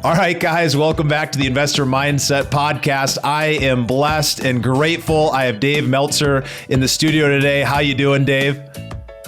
All right, guys, welcome back to the Investor Mindset Podcast. I am blessed and grateful. I have Dave Meltzer in the studio today. How you doing, Dave?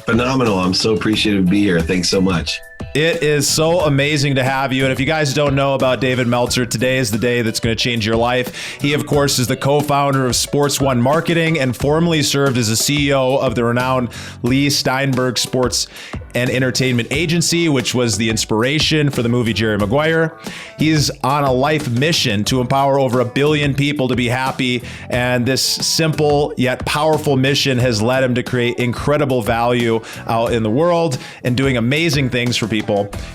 Phenomenal. I'm so appreciative to be here. Thanks so much. It is so amazing to have you. And if you guys don't know about David Meltzer, today is the day that's going to change your life. He, of course, is the co-founder of Sports One Marketing and formerly served as the CEO of the renowned Leigh Steinberg Sports and Entertainment Agency, which was the inspiration for the movie Jerry Maguire. He's on a life mission to empower over 1 billion people to be happy. And this simple yet powerful mission has led him to create incredible value out in the world and doing amazing things for people.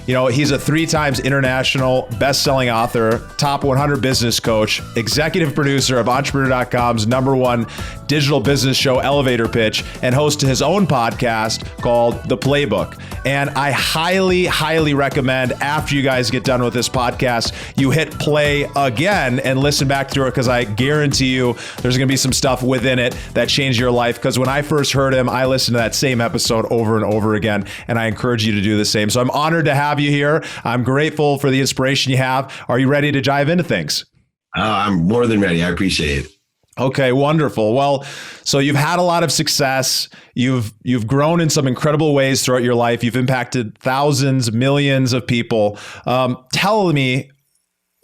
You know, he's a 3 times international best-selling author, top 100 business coach, executive producer of Entrepreneur.com's #1 digital business show, Elevator Pitch, and host to his own podcast called The Playbook. And I highly, highly recommend after you guys get done with this podcast, you hit play again and listen back through it, because I guarantee you there's going to be some stuff within it that changed your life. Because when I first heard him, I listened to that same episode over and over again, and I encourage you to do the same. So I'm honored to have you here. I'm grateful for the inspiration you have. Are you ready to dive into things? I'm more than ready. I appreciate it. Okay, wonderful. Well, so you've had a lot of success. You've grown in some incredible ways throughout your life. You've impacted thousands, millions of people. Tell me,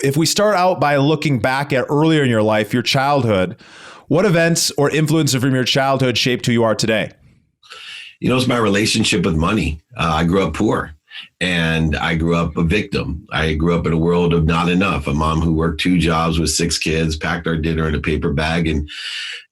if we start out by looking back at earlier in your life, your childhood, what events or influences from your childhood shaped who you are today? You know, it's my relationship with money. I grew up poor. And I grew up a victim. I grew up in a world of not enough. A mom who worked 2 jobs with 6 kids, packed our dinner in a paper bag, and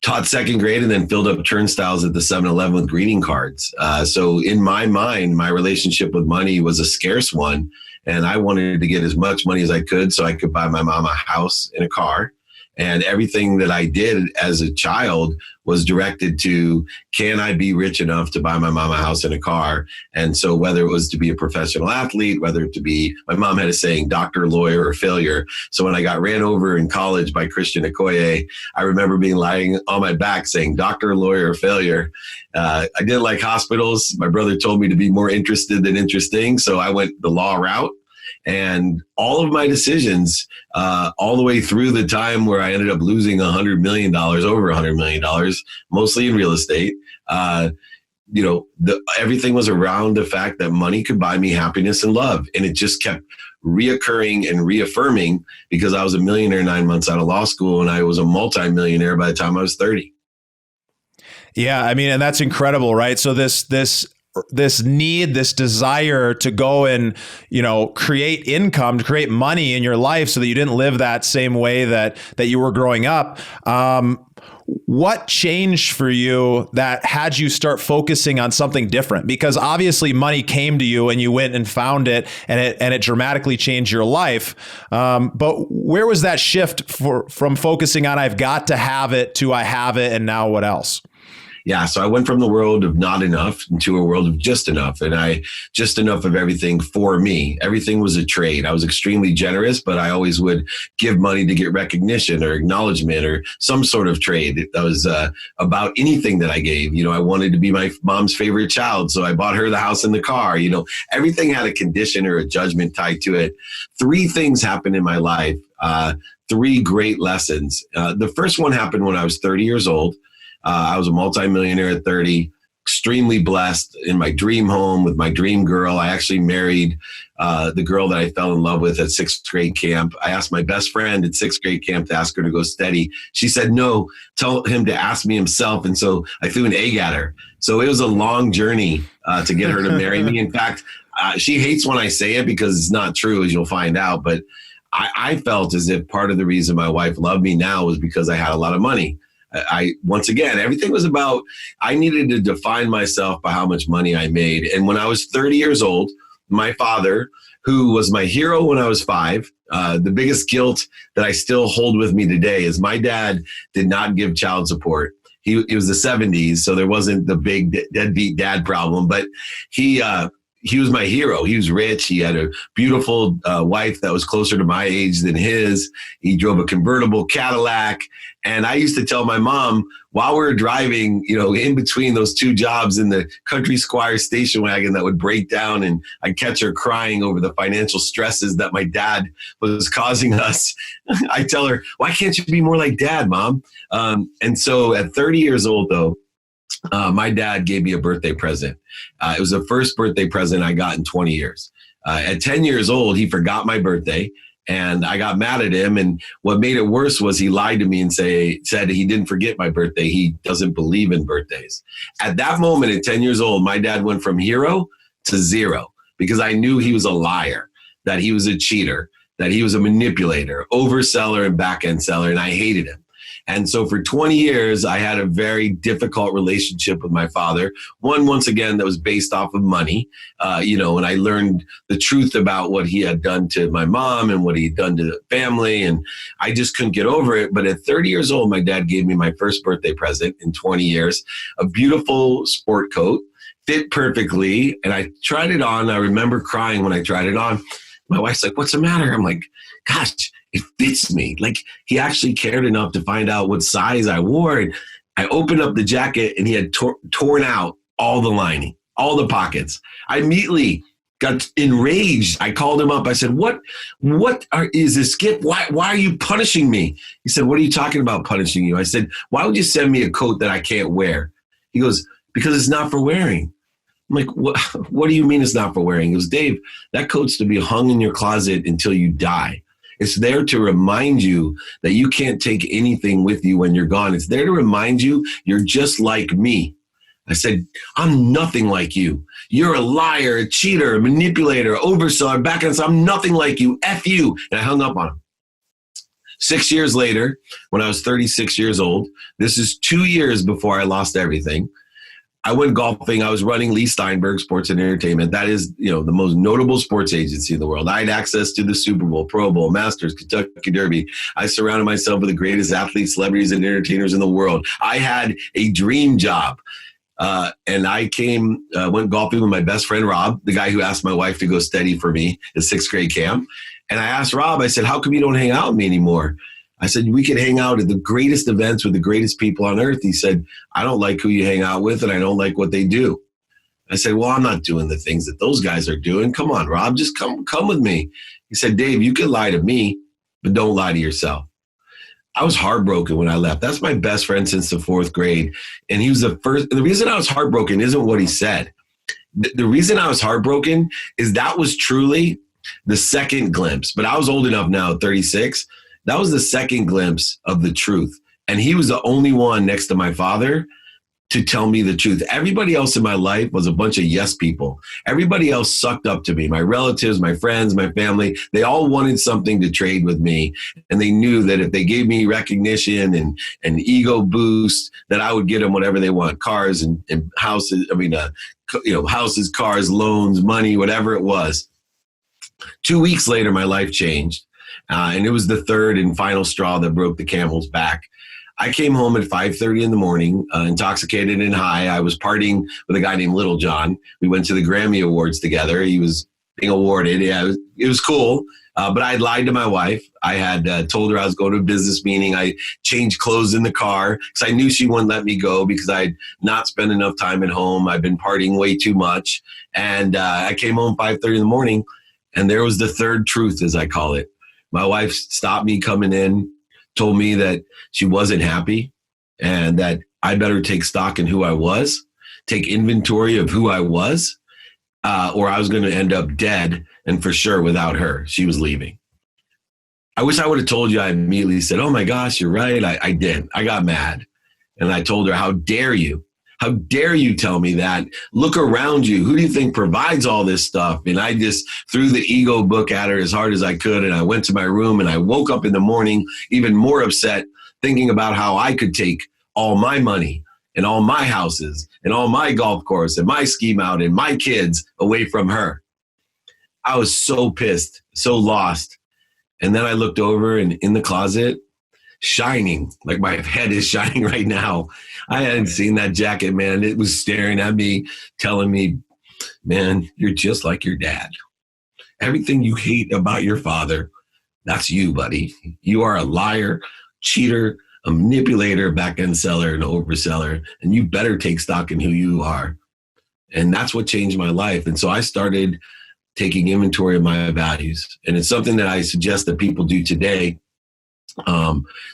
taught 2nd grade, and then filled up turnstiles at the 7-Eleven with greeting cards. So in my mind, my relationship with money was a scarce one. And I wanted to get as much money as I could so I could buy my mom a house and a car. And everything that I did as a child was directed to, can I be rich enough to buy my mom a house and a car? And so whether it was to be a professional athlete, whether it to be, my mom had a saying, doctor, lawyer, or failure. So when I got ran over in college by Christian Okoye, I remember being lying on my back saying, doctor, lawyer, or failure. I didn't like hospitals. My brother told me to be more interested than interesting. So I went the law route. And all of my decisions, all the way through the time where I ended up losing $100 million, over $100 million, mostly in real estate, everything was around the fact that money could buy me happiness and love. And it just kept reoccurring and reaffirming, because I was a millionaire 9 months out of law school, and I was a multimillionaire by the time I was 30. Yeah, I mean, and that's incredible, right? So this need, this desire to go and, create income, to create money in your life so that you didn't live that same way that you were growing up. What changed for you that had you start focusing on something different? Because obviously money came to you and you went and found it, and it dramatically changed your life. But where was that shift from focusing on I've got to have it to I have it, and now what else? Yeah, so I went from the world of not enough into a world of just enough, and just enough of everything for me. Everything was a trade. I was extremely generous, but I always would give money to get recognition or acknowledgement or some sort of trade. That was about anything that I gave. I wanted to be my mom's favorite child, so I bought her the house and the car. Everything had a condition or a judgment tied to it. 3 things happened in my life, 3 great lessons. The first one happened when I was 30 years old. I was a multimillionaire at 30, extremely blessed, in my dream home with my dream girl. I actually married the girl that I fell in love with at 6th grade camp. I asked my best friend at 6th grade camp to ask her to go steady. She said, no, tell him to ask me himself. And so I threw an egg at her. So it was a long journey to get her to marry me. In fact, she hates when I say it because it's not true, as you'll find out. But I felt as if part of the reason my wife loved me now was because I had a lot of money. Once again, everything was about, I needed to define myself by how much money I made. And when I was 30 years old, my father, who was my hero when I was 5, the biggest guilt that I still hold with me today is my dad did not give child support. It was the 70s, so there wasn't the big deadbeat dad problem, but he he was my hero. He was rich. He had a beautiful wife that was closer to my age than his. He drove a convertible Cadillac. And I used to tell my mom while we were driving, in between those two jobs in the Country Squire station wagon that would break down, and I'd catch her crying over the financial stresses that my dad was causing us. I tell her, why can't you be more like Dad, Mom? And so at 30 years old, though, my dad gave me a birthday present. It was the first birthday present I got in 20 years. At 10 years old, he forgot my birthday, and I got mad at him. And what made it worse was he lied to me and said he didn't forget my birthday. He doesn't believe in birthdays. At that moment, at 10 years old, my dad went from hero to zero, because I knew he was a liar, that he was a cheater, that he was a manipulator, overseller and back-end seller, and I hated him. And so for 20 years, I had a very difficult relationship with my father. One, once again, that was based off of money, and I learned the truth about what he had done to my mom and what he had done to the family. And I just couldn't get over it. But at 30 years old, my dad gave me my first birthday present in 20 years, a beautiful sport coat, fit perfectly. And I tried it on. I remember crying when I tried it on. My wife's like, "What's the matter?" I'm like, "Gosh, it fits me." Like, he actually cared enough to find out what size I wore. And I opened up the jacket, and he had torn out all the lining, all the pockets. I immediately got enraged. I called him up. I said, what is this gift? Why are you punishing me? He said, "What are you talking about punishing you?" I said, "Why would you send me a coat that I can't wear?" He goes, "Because it's not for wearing." I'm like, what do you mean it's not for wearing? He goes, "Dave, that coat's to be hung in your closet until you die. It's there to remind you that you can't take anything with you when you're gone. It's there to remind you you're just like me." I said, "I'm nothing like you. You're a liar, a cheater, a manipulator, overseller, backend. I'm nothing like you. F you." And I hung up on him. 6 years later, when I was 36 years old, this is 2 years before I lost everything, I went golfing. I was running Leigh Steinberg Sports Entertainment. That is, the most notable sports agency in the world. I had access to the Super Bowl, Pro Bowl, Masters, Kentucky Derby. I surrounded myself with the greatest athletes, celebrities, and entertainers in the world. I had a dream job. And I went golfing with my best friend, Rob, the guy who asked my wife to go steady for me at sixth grade camp. And I asked Rob, I said, "How come you don't hang out with me anymore?" I said, "We could hang out at the greatest events with the greatest people on earth." He said, "I don't like who you hang out with, and I don't like what they do." I said, "Well, I'm not doing the things that those guys are doing. Come on, Rob, just come with me." He said, "Dave, you can lie to me, but don't lie to yourself." I was heartbroken when I left. That's my best friend since the fourth grade. And he was the first. And the reason I was heartbroken isn't what he said. The reason I was heartbroken is that was truly the second glimpse. But I was old enough now, 36. That was the second glimpse of the truth. And he was the only one next to my father to tell me the truth. Everybody else in my life was a bunch of yes people. Everybody else sucked up to me. My relatives, my friends, my family, they all wanted something to trade with me. And they knew that if they gave me recognition and an ego boost, that I would get them whatever they want, cars and houses. Houses, cars, loans, money, whatever it was. 2 weeks later, my life changed. And it was the third and final straw that broke the camel's back. I came home at 5:30 in the morning, intoxicated and high. I was partying with a guy named Little John. We went to the Grammy Awards together. He was being awarded. Yeah, it was cool. But I had lied to my wife. I had told her I was going to a business meeting. I changed clothes in the car because I knew she wouldn't let me go because I'd not spent enough time at home. I'd been partying way too much. And I came home 5:30 in the morning, and there was the third truth, as I call it. My wife stopped me coming in, told me that she wasn't happy and that I better take stock in who I was, take inventory of who I was, or I was going to end up dead and for sure without her. She was leaving. I wish I would have told you. I immediately said, "Oh my gosh, you're right." I did. I got mad. And I told her, "How dare you? How dare you tell me that? Look around you. Who do you think provides all this stuff?" And I just threw the ego book at her as hard as I could. And I went to my room and I woke up in the morning even more upset, thinking about how I could take all my money and all my houses and all my golf course and my ski mountain and my kids away from her. I was so pissed, so lost. And then I looked over, and in the closet, shining, like my head is shining right now, I hadn't seen that jacket, man. It was staring at me, telling me, man, you're just like your dad. Everything you hate about your father, that's you, buddy. You are a liar, cheater, a manipulator, back-end seller, and overseller, and you better take stock in who you are. And that's what changed my life. And so I started taking inventory of my values. And it's something that I suggest that people do today.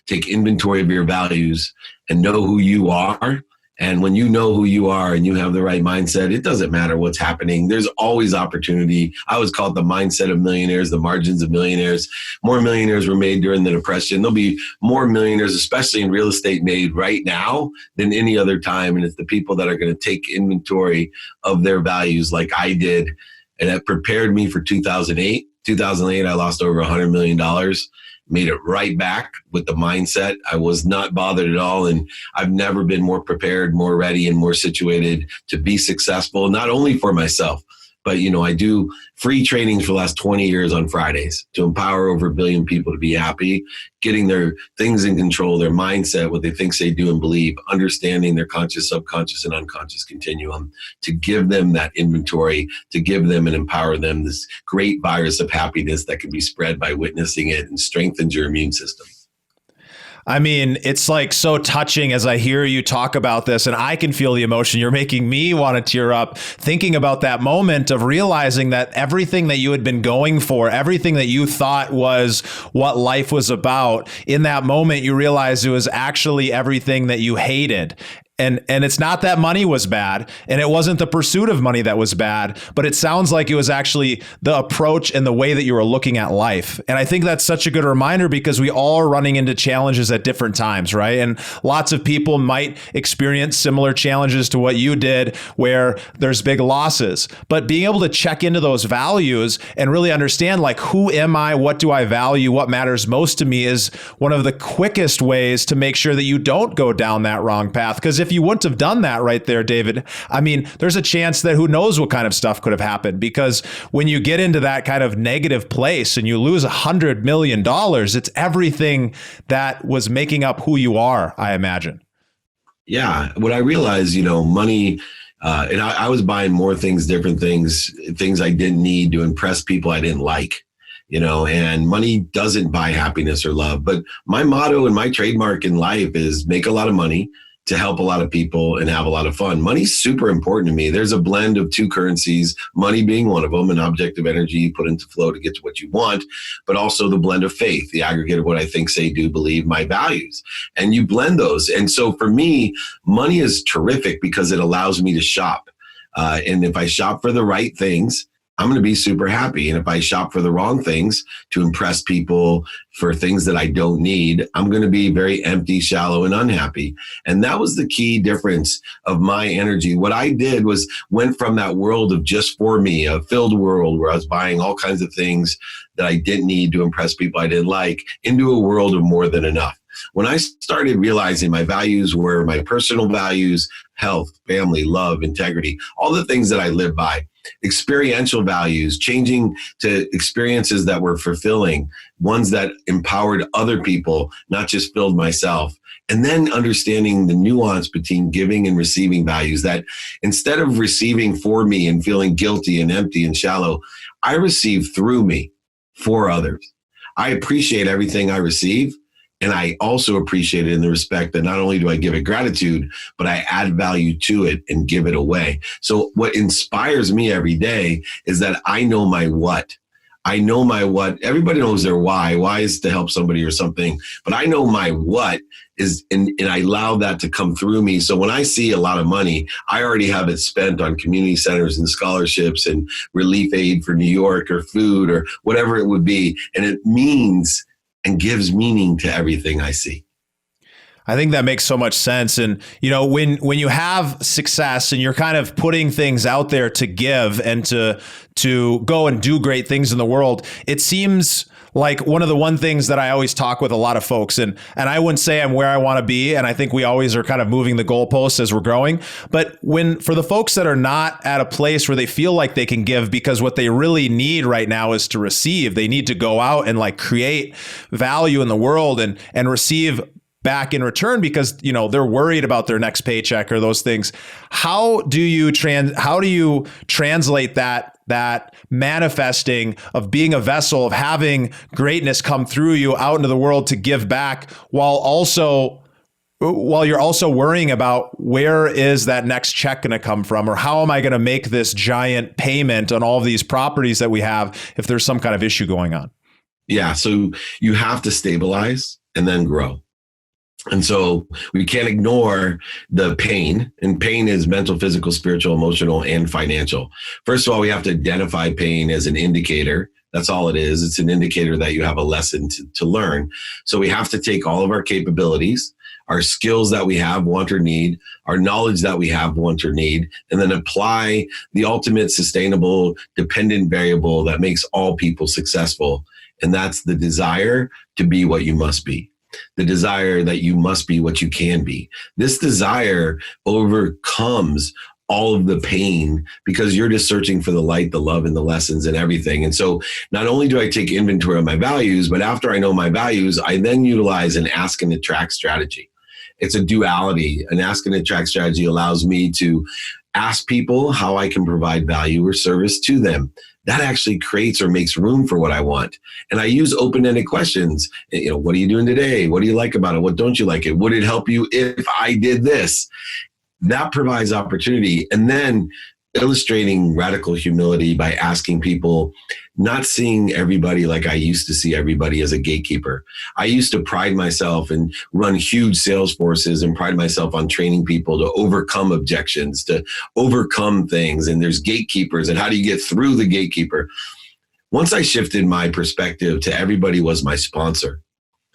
Take inventory of your values and know who you are. And when you know who you are and you have the right mindset, it doesn't matter what's happening. There's always opportunity. I always call it the mindset of millionaires, the margins of millionaires. More millionaires were made during the Depression. There'll be more millionaires, especially in real estate, made right now than any other time. And it's the people that are going to take inventory of their values like I did. And that prepared me for 2008. 2008, I lost over $100 million. Made it right back with the mindset. I was not bothered at all. And I've never been more prepared, more ready, and more situated to be successful, not only for myself, but, I do free trainings for the last 20 years on Fridays to empower over 1 billion people to be happy, getting their things in control, their mindset, what they think, say, do, and believe, understanding their conscious, subconscious, and unconscious continuum, to give them that inventory, to give them and empower them this great virus of happiness that can be spread by witnessing it and strengthens your immune system. I mean, it's like so touching as I hear you talk about this, and I can feel the emotion. You're making me want to tear up thinking about that moment of realizing that everything that you had been going for, everything that you thought was what life was about, in that moment, you realized it was actually everything that you hated. And it's not that money was bad, and it wasn't the pursuit of money that was bad, but it sounds like it was actually the approach and the way that you were looking at life. And I think that's such a good reminder, because we all are running into challenges at different times, right? And lots of people might experience similar challenges to what you did, where there's big losses. But being able to check into those values and really understand, like, who am I? What do I value? What matters most to me is one of the quickest ways to make sure that you don't go down that wrong path. Because if you wouldn't have done that right there, David, I mean, there's a chance that who knows what kind of stuff could have happened, because when you get into that kind of negative place and you lose $100 million, it's everything that was making up who you are, I imagine. Yeah. What I realized, money, and I was buying more things, different things I didn't need to impress people I didn't like. And money doesn't buy happiness or love. But my motto and my trademark in life is make a lot of money to help a lot of people and have a lot of fun. Money's super important to me. There's a blend of two currencies, money being one of them, an object of energy you put into flow to get to what you want, but also the blend of faith, the aggregate of what I think, say, do, believe, my values. And you blend those. And so for me, money is terrific because it allows me to shop. And if I shop for the right things, I'm going to be super happy. And if I shop for the wrong things to impress people for things that I don't need, I'm going to be very empty, shallow, and unhappy. And that was the key difference of my energy. What I did was went from that world of just for me, a filled world where I was buying all kinds of things that I didn't need to impress people I didn't like, into a world of more than enough. When I started realizing my values were my personal values, health, family, love, integrity, all the things that I live by, experiential values, changing to experiences that were fulfilling, ones that empowered other people, not just filled myself. And then understanding the nuance between giving and receiving values, that instead of receiving for me and feeling guilty and empty and shallow, I receive through me for others. I appreciate everything I receive. And I also appreciate it in the respect that not only do I give it gratitude, but I add value to it and give it away. So what inspires me every day is that I know my what. I know my what. Everybody knows their why. Why is to help somebody or something. But I know my what is, and I allow that to come through me. So when I see a lot of money, I already have it spent on community centers and scholarships and relief aid for New York or food or whatever it would be. And it means and gives meaning to everything I see. I think that makes so much sense. And, when you have success and you're kind of putting things out there to give and to go and do great things in the world, it seems like one things that I always talk with a lot of folks, and I wouldn't say I'm where I want to be, and I think we always are kind of moving the goalposts as we're growing. But for the folks that are not at a place where they feel like they can give, because what they really need right now is to receive, they need to go out and create value in the world and receive back in return because, they're worried about their next paycheck or those things. How do you translate that manifesting of being a vessel, of having greatness come through you out into the world to give back while you're also worrying about where is that next check going to come from, or how am I going to make this giant payment on all of these properties that we have if there's some kind of issue going on? Yeah. So you have to stabilize and then grow. And so we can't ignore the pain, and pain is mental, physical, spiritual, emotional, and financial. First of all, we have to identify pain as an indicator. That's all it is. It's an indicator that you have a lesson to learn. So we have to take all of our capabilities, our skills that we have, want or need, our knowledge that we have, want or need, and then apply the ultimate sustainable dependent variable that makes all people successful. And that's the desire to be what you must be. The desire that you must be what you can be. This desire overcomes all of the pain because you're just searching for the light, the love, and the lessons and everything. And so not only do I take inventory of my values, but after I know my values, I then utilize an ask and attract strategy. It's a duality. An ask and attract strategy allows me to ask people how I can provide value or service to them. That actually creates or makes room for what I want. And I use open-ended questions. What are you doing today? What do you like about it? What don't you like it? Would it help you if I did this? That provides opportunity. And then illustrating radical humility by asking people, not seeing everybody like I used to see everybody as a gatekeeper. I used to pride myself and run huge sales forces and pride myself on training people to overcome objections, to overcome things. And there's gatekeepers, and how do you get through the gatekeeper? Once I shifted my perspective to everybody was my sponsor.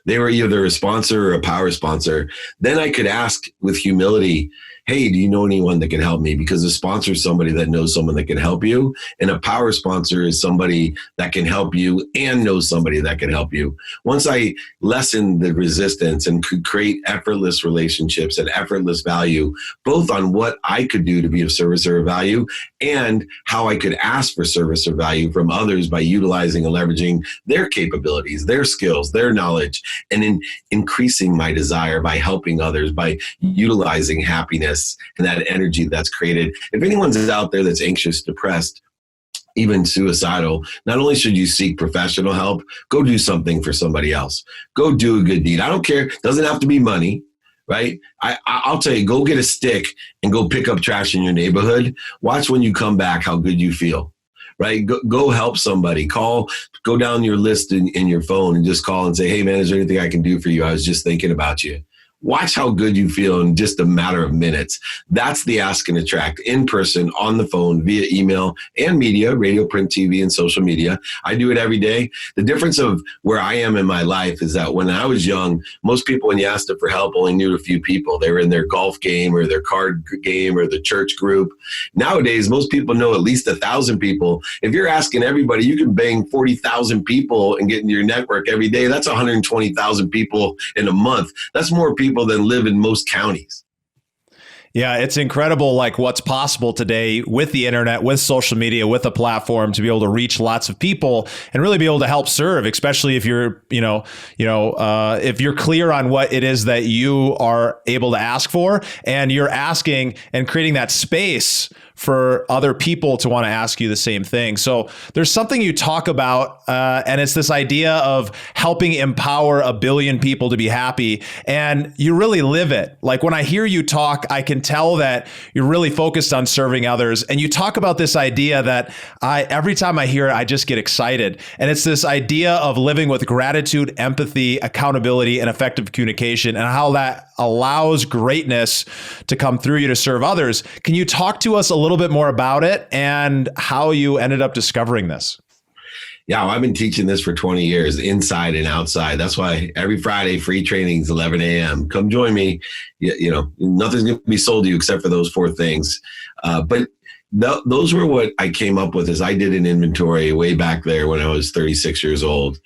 They were either a sponsor or a power sponsor. Then I could ask with humility, hey, do you know anyone that can help me? Because a sponsor is somebody that knows someone that can help you. And a power sponsor is somebody that can help you and knows somebody that can help you. Once I lessened the resistance and could create effortless relationships and effortless value, both on what I could do to be of service or of value and how I could ask for service or value from others by utilizing and leveraging their capabilities, their skills, their knowledge, and in increasing my desire by helping others, by utilizing happiness and that energy that's created. If anyone's out there that's anxious, depressed, even suicidal, not only should you seek professional help, go do something for somebody else. Go do a good deed. I don't care. It doesn't have to be money, right? I'll tell you, go get a stick and go pick up trash in your neighborhood. Watch when you come back how good you feel. Right? Go help somebody. Go down your list in your phone and just call and say, hey, man, is there anything I can do for you? I was just thinking about you. Watch how good you feel in just a matter of minutes. That's the ask and attract, in person, on the phone, via email and media, radio, print, TV, and social media. I do it every day. The difference of where I am in my life is that when I was young, most people, when you asked them for help, only knew a few people. They were in their golf game or their card game or the church group. Nowadays, most people know at least 1,000 people. If you're asking everybody, you can bang 40,000 people and get into your network every day. That's 120,000 people in a month. That's more people than live in most counties. Yeah, it's incredible, like what's possible today with the internet, with social media, with a platform to be able to reach lots of people and really be able to help serve, especially if you're, if you're clear on what it is that you are able to ask for, and you're asking and creating that space for other people to want to ask you the same thing. So there's something you talk about, and it's this idea of helping empower 1 billion people to be happy. And you really live it. Like when I hear you talk, I can tell that you're really focused on serving others. And you talk about this idea that every time I hear it, I just get excited. And it's this idea of living with gratitude, empathy, accountability, and effective communication, and how that allows greatness to come through you to serve others. Can you talk to us a little bit more about it and how you ended up discovering this? Yeah, well, I've been teaching this for 20 years, inside and outside. That's why every Friday, free trainings, 11 a.m. Come join me. Nothing's going to be sold to you except for those 4 things. But those were what I came up with as I did an inventory way back there when I was 36 years old.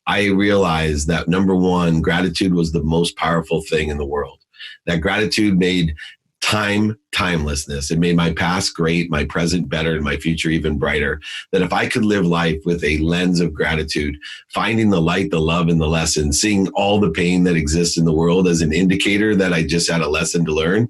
I realized that, number one, gratitude was the most powerful thing in the world. That gratitude made timelessness. It made my past great, my present better, and my future even brighter. That if I could live life with a lens of gratitude, finding the light, the love, and the lesson, seeing all the pain that exists in the world as an indicator that I just had a lesson to learn,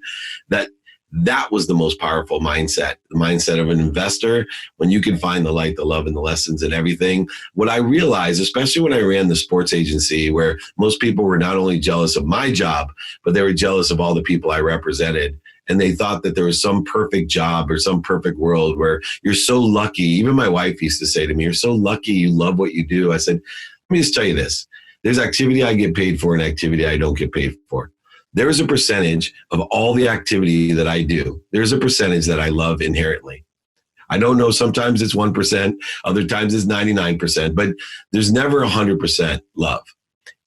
that was the most powerful mindset, the mindset of an investor. When you can find the light, the love, and the lessons in everything. What I realized, especially when I ran the sports agency, where most people were not only jealous of my job, but they were jealous of all the people I represented. And they thought that there was some perfect job or some perfect world where you're so lucky. Even my wife used to say to me, "You're so lucky, you love what you do." I said, let me just tell you this. There's activity I get paid for and activity I don't get paid for. There is a percentage of all the activity that I do. There's a percentage that I love inherently. I don't know, sometimes it's 1%, other times it's 99%, but there's never 100% love.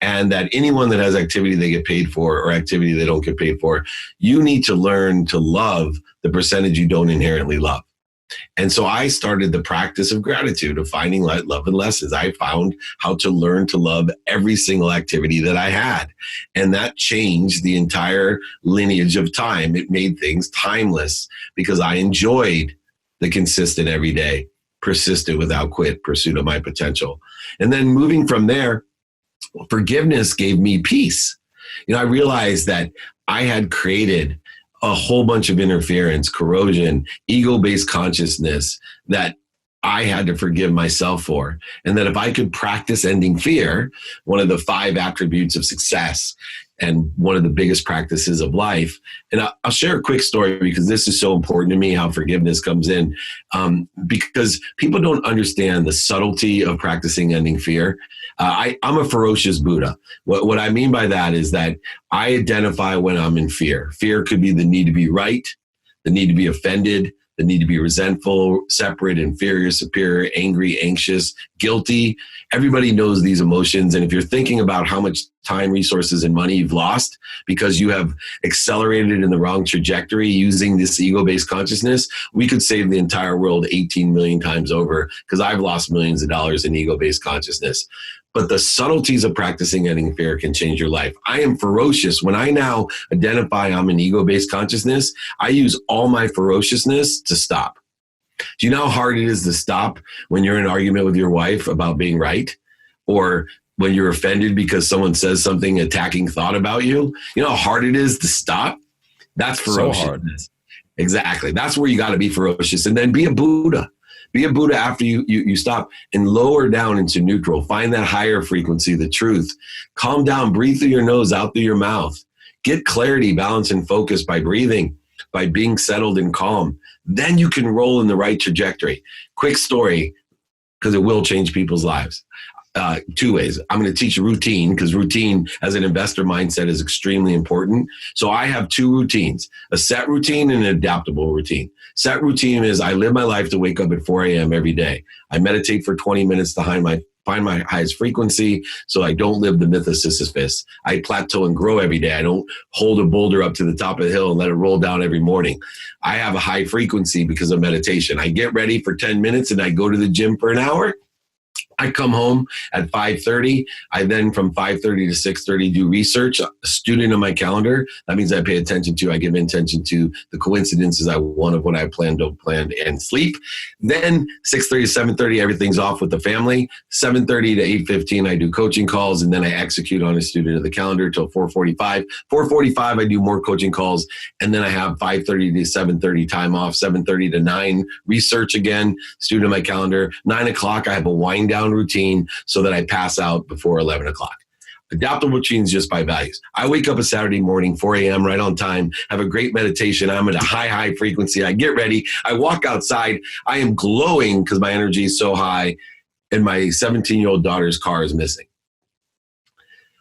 And that anyone that has activity they get paid for or activity they don't get paid for, you need to learn to love the percentage you don't inherently love. And so I started the practice of gratitude, of finding light, love, and lessons. I found how to learn to love every single activity that I had. And that changed the entire lineage of time. It made things timeless because I enjoyed the consistent every day, persistent without quit pursuit of my potential. And then moving from there, forgiveness gave me peace. I realized that I had created a whole bunch of interference, corrosion, ego-based consciousness that I had to forgive myself for. And that if I could practice ending fear, one of the 5 attributes of success and one of the biggest practices of life. And I'll share a quick story because this is so important to me, how forgiveness comes in, because people don't understand the subtlety of practicing ending fear. I'm a ferocious Buddha. What I mean by that is that I identify when I'm in fear. Fear could be the need to be right, the need to be offended, the need to be resentful, separate, inferior, superior, angry, anxious, guilty. Everybody knows these emotions. And if you're thinking about how much time, resources, and money you've lost because you have accelerated in the wrong trajectory using this ego-based consciousness, we could save the entire world 18 million times over because I've lost millions of dollars in ego-based consciousness. But the subtleties of practicing ending fear can change your life. I am ferocious. When I now identify I'm an ego-based consciousness, I use all my ferociousness to stop. Do you know how hard it is to stop when you're in an argument with your wife about being right? Or when you're offended because someone says something attacking thought about you? You know how hard it is to stop? That's ferociousness. So hard. Exactly. That's where you got to be ferocious. And then be a Buddha. Be a Buddha after you stop and lower down into neutral. Find that higher frequency, the truth. Calm down. Breathe through your nose, out through your mouth. Get clarity, balance, and focus by breathing, by being settled and calm. Then you can roll in the right trajectory. Quick story, because it will change people's lives. 2 ways. I'm going to teach a routine because routine as an investor mindset is extremely important. So I have 2 routines, a set routine and an adaptable routine. Set routine is I live my life to wake up at 4 a.m. every day. I meditate for 20 minutes to find my highest frequency so I don't live the myth of Sisyphus. I plateau and grow every day. I don't hold a boulder up to the top of the hill and let it roll down every morning. I have a high frequency because of meditation. I get ready for 10 minutes and I go to the gym for an hour. I come home at 5:30. I then from 5:30 to 6:30 do research, a student on my calendar. That means I pay attention to, I give attention to the coincidences I want of what I plan, don't plan, and sleep. Then 6:30 to 7:30, everything's off with the family. 7:30 to 8:15, I do coaching calls, and then I execute on a student of the calendar till 4:45. 4:45, I do more coaching calls, and then I have 5:30 to 7:30 time off. 7:30 to 9, research again, student of my calendar. 9 o'clock, I have a wind down routine so that I pass out before 11 o'clock. Adaptable routines just by values. I wake up a Saturday morning, 4 a.m., right on time, have a great meditation. I'm at a high frequency. I get ready. I walk outside. I am glowing because my energy is so high, and my 17-year-old daughter's car is missing.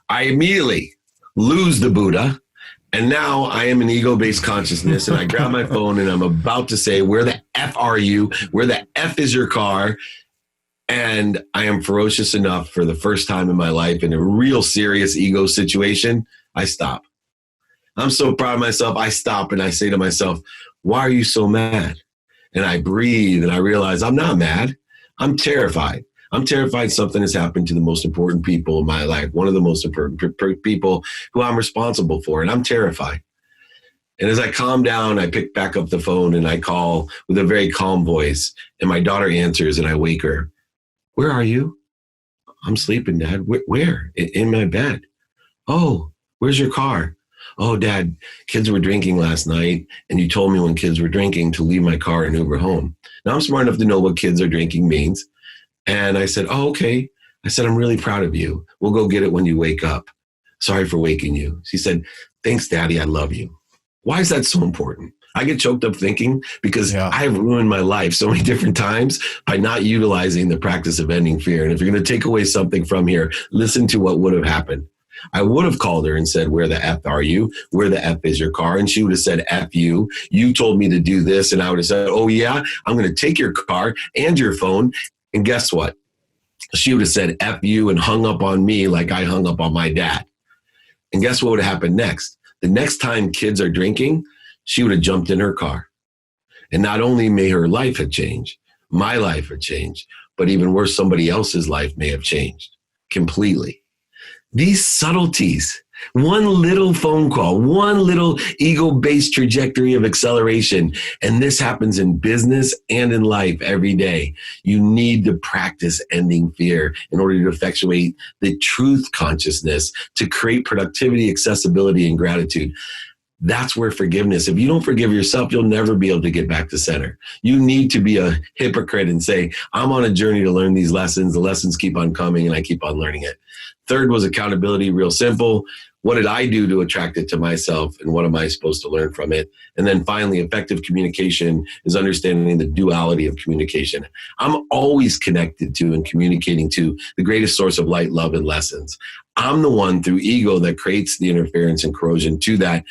I immediately lose the Buddha, and now I am an ego-based consciousness, and I grab my phone, and I'm about to say, where the F are you? Where the F is your car? And I am ferocious enough for the first time in my life in a real serious ego situation, I stop. I'm so proud of myself. I stop and I say to myself, why are you so mad? And I breathe and I realize I'm not mad. I'm terrified. I'm terrified something has happened to the most important people in my life, one of the most important people who I'm responsible for, and I'm terrified. And as I calm down, I pick back up the phone and I call with a very calm voice. And my daughter answers and I wake her. Where are you? I'm sleeping, Dad. Where? In my bed. Oh, where's your car? Oh, Dad, kids were drinking last night. And you told me when kids were drinking to leave my car and Uber home. Now I'm smart enough to know what kids are drinking means. And I said, oh, okay. I said, I'm really proud of you. We'll go get it when you wake up. Sorry for waking you. She said, thanks, Daddy. I love you. Why is that so important? I get choked up thinking because I've ruined my life so many different times by not utilizing the practice of ending fear. And if you're going to take away something from here, listen to what would have happened. I would have called her and said, where the F are you? Where the F is your car? And she would have said, F you. You told me to do this. And I would have said, oh, yeah, I'm going to take your car and your phone. And guess what? She would have said, F you, and hung up on me like I hung up on my dad. And guess what would have happened next? The next time kids are drinking, she would have jumped in her car. And not only may her life have changed, my life had changed, but even worse, somebody else's life may have changed completely. These subtleties, one little phone call, one little ego-based trajectory of acceleration, and this happens in business and in life every day. You need to practice ending fear in order to effectuate the truth consciousness to create productivity, accessibility, and gratitude. That's where forgiveness, if you don't forgive yourself, you'll never be able to get back to center. You need to be a hypocrite and say, I'm on a journey to learn these lessons. The lessons keep on coming and I keep on learning it. Third was accountability, real simple. What did I do to attract it to myself and what am I supposed to learn from it? And then finally, effective communication is understanding the duality of communication. I'm always connected to and communicating to the greatest source of light, love, and lessons. I'm the one through ego that creates the interference and corrosion to that.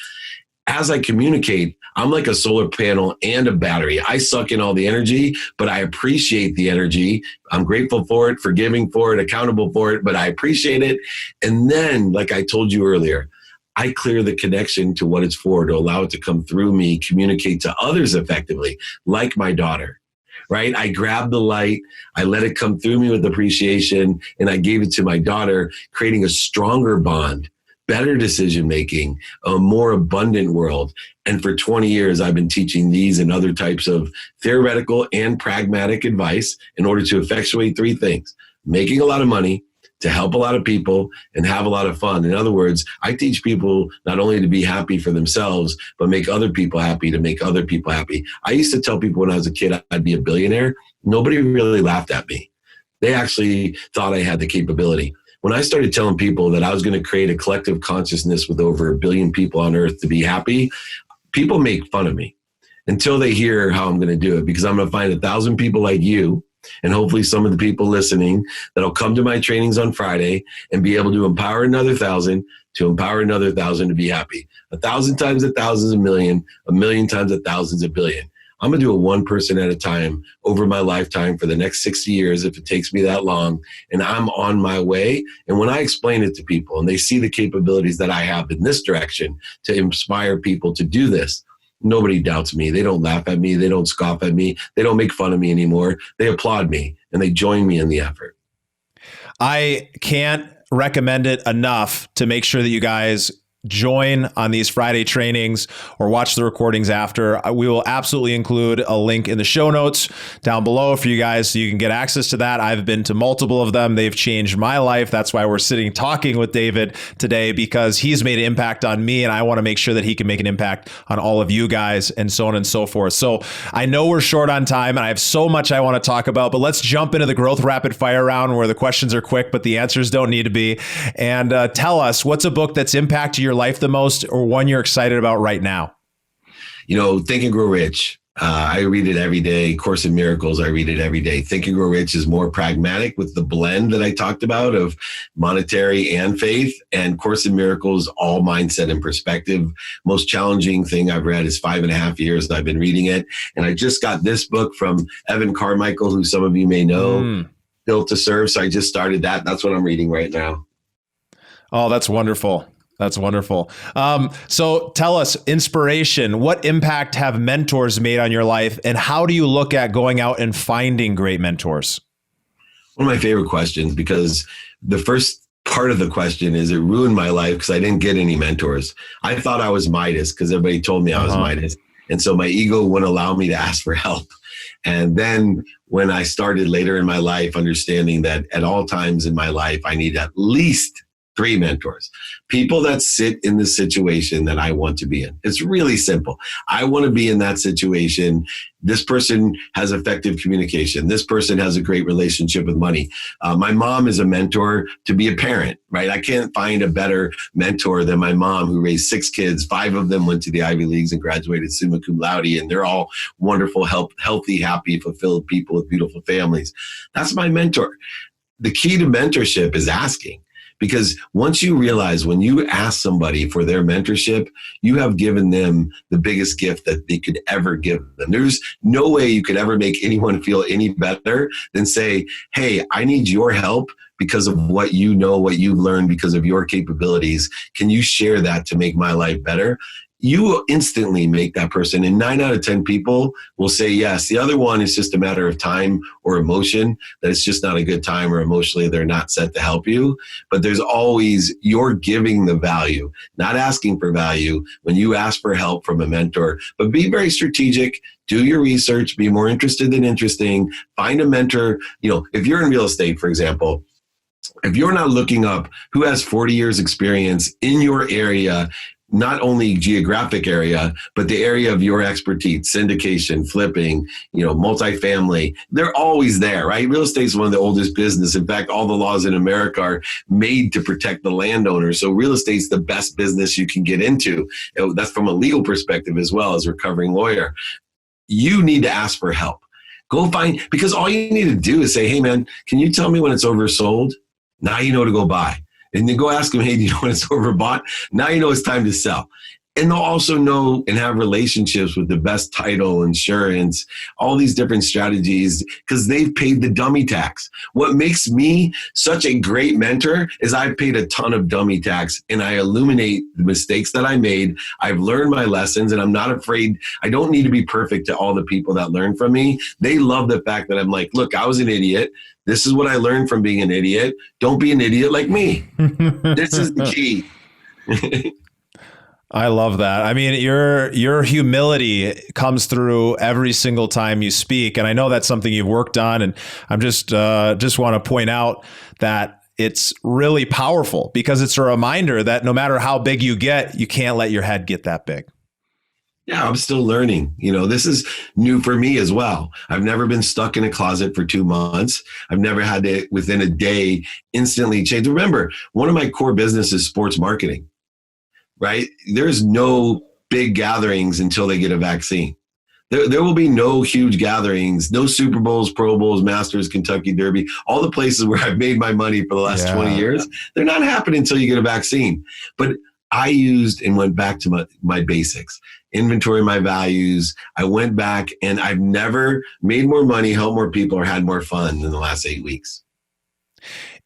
As I communicate, I'm like a solar panel and a battery. I suck in all the energy, but I appreciate the energy. I'm grateful for it, forgiving for it, accountable for it, but I appreciate it. And then, like I told you earlier, I clear the connection to what it's for to allow it to come through me, communicate to others effectively, like my daughter. Right? I grabbed the light, I let it come through me with appreciation, and I gave it to my daughter, creating a stronger bond, better decision-making, a more abundant world. And for 20 years, I've been teaching these and other types of theoretical and pragmatic advice in order to effectuate three things: making a lot of money, to help a lot of people, and have a lot of fun. In other words, I teach people not only to be happy for themselves, but make other people happy to make other people happy. I used to tell people when I was a kid I'd be a billionaire. Nobody really laughed at me. They actually thought I had the capability. When I started telling people that I was going to create a collective consciousness with over 1 billion people on earth to be happy, people make fun of me until they hear how I'm going to do it, because I'm going to find 1,000 people like you and hopefully some of the people listening that'll come to my trainings on Friday and be able to empower another 1,000 to empower another 1,000 to be happy. 1,000 times 1,000 is 1,000,000, 1,000,000 times 1,000 is 1,000,000,000. I'm going to do it one person at a time over my lifetime for the next 60 years if it takes me that long. And I'm on my way. And when I explain it to people and they see the capabilities that I have in this direction to inspire people to do this, nobody doubts me. They don't laugh at me. They don't scoff at me. They don't make fun of me anymore. They applaud me and they join me in the effort. I can't recommend it enough to make sure that you guys join on these Friday trainings or watch the recordings after. We will absolutely include a link in the show notes down below for you guys so you can get access to that. I've been to multiple of them. They've changed my life. That's why we're sitting talking with David today, because he's made an impact on me and I want to make sure that he can make an impact on all of you guys and so on and so forth. So I know we're short on time and I have so much I want to talk about, but let's jump into the growth rapid fire round where the questions are quick, but the answers don't need to be. And tell us, what's a book that's impacted your life the most, or one you're excited about right now? You know, Think and Grow Rich. I read it every day. Course in Miracles, I read it every day. Think and Grow Rich is more pragmatic with the blend that I talked about of monetary and faith. And Course in Miracles, all mindset and perspective. Most challenging thing I've read is 5.5 years that I've been reading it. And I just got this book from Evan Carmichael, who some of you may know, Built to Serve. So I just started that. That's what I'm reading right now. Oh, that's wonderful. That's wonderful. So tell us, inspiration, what impact have mentors made on your life, and how do you look at going out and finding great mentors? One of my favorite questions, because the first part of the question is it ruined my life because I didn't get any mentors. I thought I was Midas because everybody told me I was Midas. And so my ego wouldn't allow me to ask for help. And then when I started later in my life, understanding that at all times in my life, I need at least 3 mentors, people that sit in the situation that I want to be in. It's really simple. I want to be in that situation. This person has effective communication. This person has a great relationship with money. My mom is a mentor to be a parent, right? I can't find a better mentor than my mom, who raised 6 kids. 5 of them went to the Ivy Leagues and graduated summa cum laude, and they're all wonderful, healthy, happy, fulfilled people with beautiful families. That's my mentor. The key to mentorship is asking. Because once you realize when you ask somebody for their mentorship, you have given them the biggest gift that they could ever give them. There's no way you could ever make anyone feel any better than say, hey, I need your help because of what you know, what you've learned, because of your capabilities. Can you share that to make my life better? You will instantly make that person, and 9 out of 10 people will say yes. The other one is just a matter of time or emotion, that it's just not a good time, or emotionally they're not set to help you. But there's always, you're giving the value, not asking for value when you ask for help from a mentor. But be very strategic, do your research, be more interested than interesting, find a mentor. If you're in real estate, for example, if you're not looking up who has 40 years experience in your area, not only geographic area, but the area of your expertise, syndication, flipping, multifamily, they're always there, right? Real estate is one of the oldest business. In fact, all the laws in America are made to protect the landowner. So real estate is the best business you can get into. That's from a legal perspective as well as a recovering lawyer. You need to ask for help. Go find, because all you need to do is say, hey man, can you tell me when it's oversold? Now you know to go buy. And then go ask them, hey, do you know when it's overbought? Now you know it's time to sell. And they'll also know and have relationships with the best title, insurance, all these different strategies, because they've paid the dummy tax. What makes me such a great mentor is I've paid a ton of dummy tax, and I illuminate the mistakes that I made. I've learned my lessons, and I'm not afraid. I don't need to be perfect to all the people that learn from me. They love the fact that I'm like, look, I was an idiot. This is what I learned from being an idiot. Don't be an idiot like me. This is the key. I love that. I mean, your humility comes through every single time you speak. And I know that's something you've worked on. And I'm just want to point out that it's really powerful, because it's a reminder that no matter how big you get, you can't let your head get that big. Yeah, I'm still learning. This is new for me as well. I've never been stuck in a closet for 2 months. I've never had to, within a day, instantly change. Remember, one of my core business is sports marketing, right? There's no big gatherings until they get a vaccine. There will be no huge gatherings, no Super Bowls, Pro Bowls, Masters, Kentucky Derby, all the places where I've made my money for the last 20 years. They're not happening until you get a vaccine. But I used and went back to my basics, inventory my values. I went back, and I've never made more money, helped more people, or had more fun than the last 8 weeks.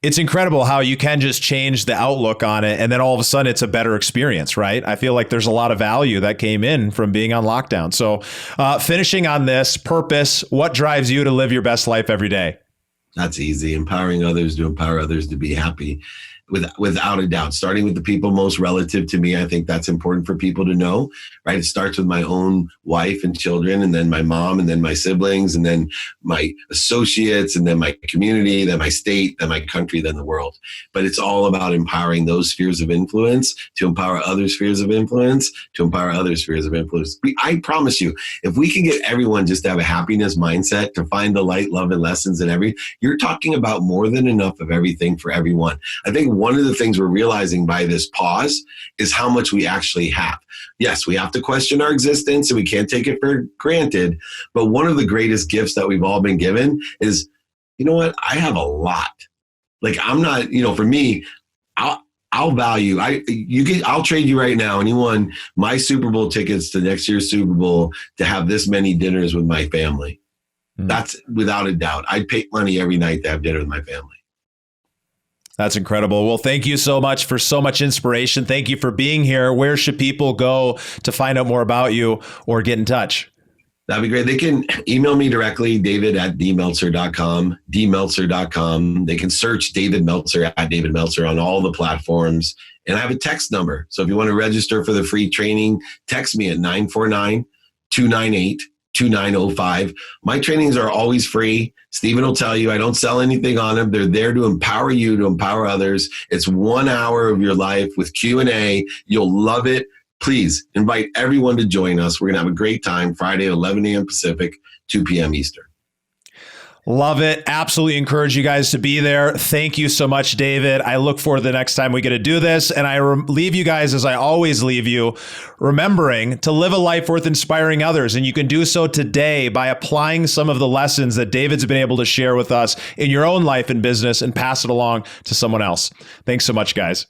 It's incredible how you can just change the outlook on it, and then all of a sudden it's a better experience, right? I feel like there's a lot of value that came in from being on lockdown. So finishing on this purpose, what drives you to live your best life every day? That's easy. Empowering others to empower others to be happy. Without a doubt, starting with the people most relative to me. I think that's important for people to know, right? It starts with my own wife and children, and then my mom, and then my siblings, and then my associates, and then my community, then my state, then my country, then the world. But it's all about empowering those spheres of influence to empower other spheres of influence, to empower other spheres of influence. I promise you, if we can get everyone just to have a happiness mindset, to find the light, love, and lessons in you're talking about more than enough of everything for everyone. I think one of the things we're realizing by this pause is how much we actually have. Yes, we have to question our existence, and we can't take it for granted. But one of the greatest gifts that we've all been given is, you know what? I have a lot. Like, I'm not, for me, I'll value, I'll trade you right now, anyone, my Super Bowl tickets to next year's Super Bowl to have this many dinners with my family. That's without a doubt. I'd pay money every night to have dinner with my family. That's incredible. Well, thank you so much for so much inspiration. Thank you for being here. Where should people go to find out more about you or get in touch? That'd be great. They can email me directly, david@dmeltzer.com, dmeltzer.com. They can search David Meltzer at David Meltzer on all the platforms. And I have a text number. So if you want to register for the free training, text me at 949-298-2905. My trainings are always free. Stephen will tell you, I don't sell anything on them. They're there to empower you, to empower others. It's 1 hour of your life with Q&A. You'll love it. Please invite everyone to join us. We're going to have a great time Friday, 11 a.m. Pacific, 2 p.m. Eastern. Love it. Absolutely encourage you guys to be there. Thank you so much, David. I look forward to the next time we get to do this. And I leave you guys, as I always leave you, remembering to live a life worth inspiring others. And you can do so today by applying some of the lessons that David's been able to share with us in your own life and business and pass it along to someone else. Thanks so much, guys.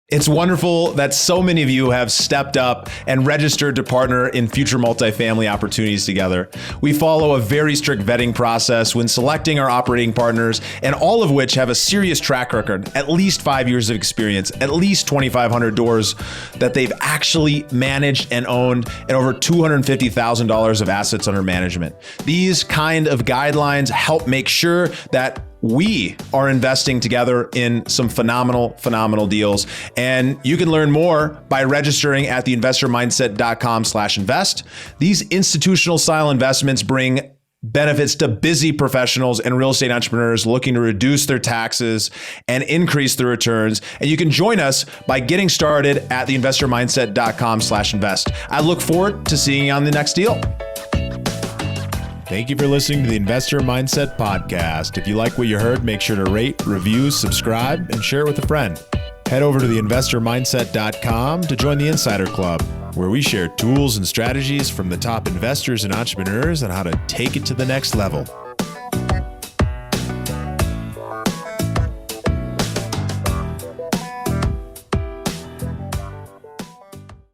It's wonderful that so many of you have stepped up and registered to partner in future multifamily opportunities together. We follow a very strict vetting process when selecting our operating partners, and all of which have a serious track record, at least 5 years of experience, at least 2,500 doors that they've actually managed and owned, and over $250,000 of assets under management. These kind of guidelines help make sure that we are investing together in some phenomenal deals. And you can learn more by registering at theinvestormindset.com/invest. These institutional style investments bring benefits to busy professionals and real estate entrepreneurs looking to reduce their taxes and increase their returns. And you can join us by getting started at theinvestormindset.com/invest. I look forward to seeing you on the next deal. Thank you for listening to the Investor Mindset Podcast. If you like what you heard, make sure to rate, review, subscribe, and share it with a friend. Head over to theinvestormindset.com to join the Insider Club, where we share tools and strategies from the top investors and entrepreneurs on how to take it to the next level.